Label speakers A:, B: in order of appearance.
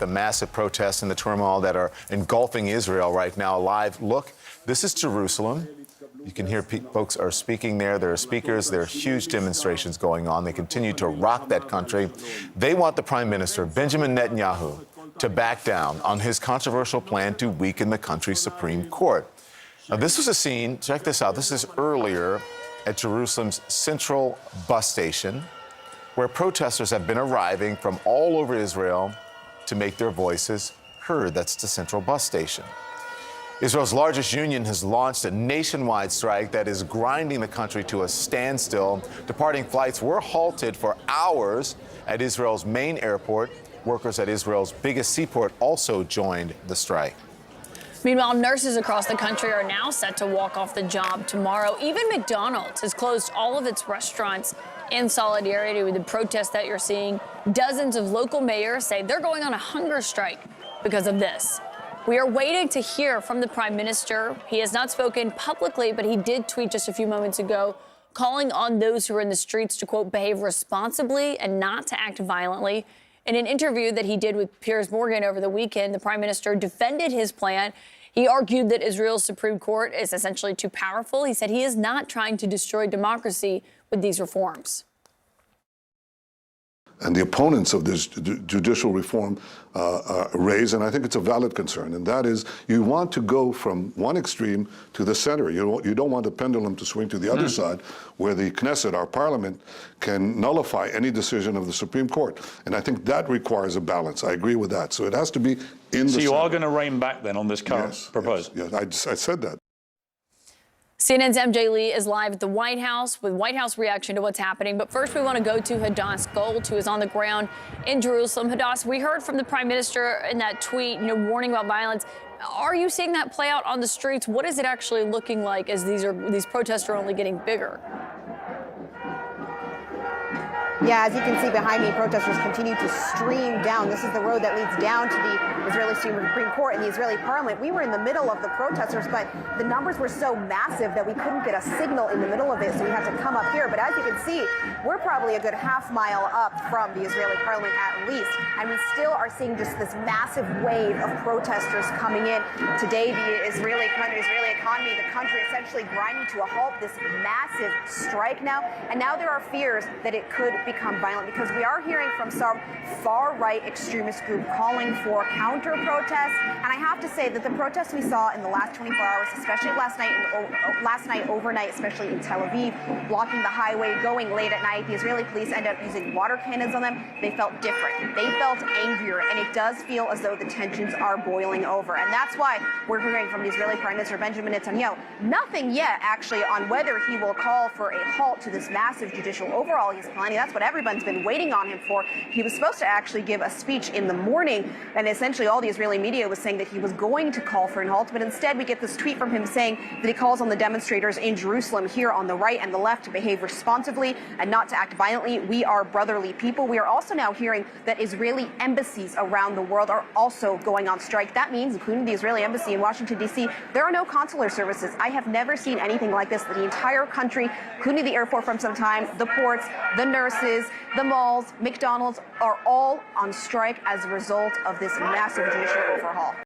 A: The massive protests and the turmoil that are engulfing Israel right now. A live look. This is Jerusalem. You can hear folks are speaking there. There are speakers. There are huge demonstrations going on. They continue to rock that country. They want the Prime Minister, Benjamin Netanyahu, to back down on his controversial plan to weaken the country's Supreme Court. Now, this was a scene, check this out, this is earlier at Jerusalem's central bus station, where protesters have been arriving from all over Israel to make their voices heard. That's the central bus station. Israel's largest union has launched a nationwide strike that is grinding the country to a standstill. Departing flights were halted for hours at Israel's main airport. Workers at Israel's biggest seaport also joined the strike.
B: Meanwhile, nurses across the country are now set to walk off the job tomorrow. Even McDonald's has closed all of its restaurants in solidarity with the protests that you're seeing. Dozens of local mayors say they're going on a hunger strike because of this. We are waiting to hear from the Prime Minister. He has not spoken publicly, but he did tweet just a few moments ago, calling on those who are in the streets to, quote, behave responsibly and not to act violently. In an interview that he did with Piers Morgan over the weekend, the Prime Minister defended his plan. He argued that Israel's Supreme Court is essentially too powerful. He said he is not trying to destroy democracy with these reforms.
C: And the opponents of this judicial reform raise, and I think it's a valid concern, and that is you want to go from one extreme to the center. You don't want the pendulum to swing to the other side, where the Knesset, our parliament, can nullify any decision of the Supreme Court. And I think that requires a balance. I agree with that. So it has to be in the center.
D: So you are going to rein back then on this current proposal?
C: Yes, I said that.
B: CNN's MJ Lee is live at the White House with White House reaction to what's happening. But first, we want to go to Hadass Gold, who is on the ground in Jerusalem. Hadass, we heard from the Prime Minister in that tweet, warning about violence. Are you seeing that play out on the streets? What is it actually looking like as these protests are only getting bigger?
E: Yeah, as you can see behind me, protesters continue to stream down. This is the road that leads down to the Israeli Supreme Court and the Israeli parliament. We were in the middle of the protesters, but the numbers were so massive that we couldn't get a signal in the middle of it, so we had to come up here. But as you can see, we're probably a good half-mile up from the Israeli parliament at least, and we still are seeing just this massive wave of protesters coming in. Today, the Israeli economy, the country essentially grinding to a halt, this massive strike now. And now there are fears that it could become violent, because we are hearing from some far-right extremist group calling for counter-protests. And I have to say that the protests we saw in the last 24 hours, especially last night overnight, especially in Tel Aviv, blocking the highway, going late at night, the Israeli police end up using water cannons on them. They felt different. They felt angrier, and it does feel as though the tensions are boiling over. And that's why we're hearing from the Israeli Prime Minister Benjamin Netanyahu nothing yet, actually, on whether he will call for a halt to this massive judicial overhaul he's planning. That's what everyone's been waiting on him for. He was supposed to actually give a speech in the morning, and essentially all the Israeli media was saying that he was going to call for an halt, but instead we get this tweet from him saying that he calls on the demonstrators in Jerusalem here on the right and the left to behave responsibly and not to act violently. We are brotherly people. We are also now hearing that Israeli embassies around the world are also going on strike. That means, including the Israeli embassy in Washington, D.C., there are no consular services. I have never seen anything like this. The entire country, including the airport from some time, the ports, the nurses, the malls, McDonald's, are all on strike as a result of this massive judicial overhaul.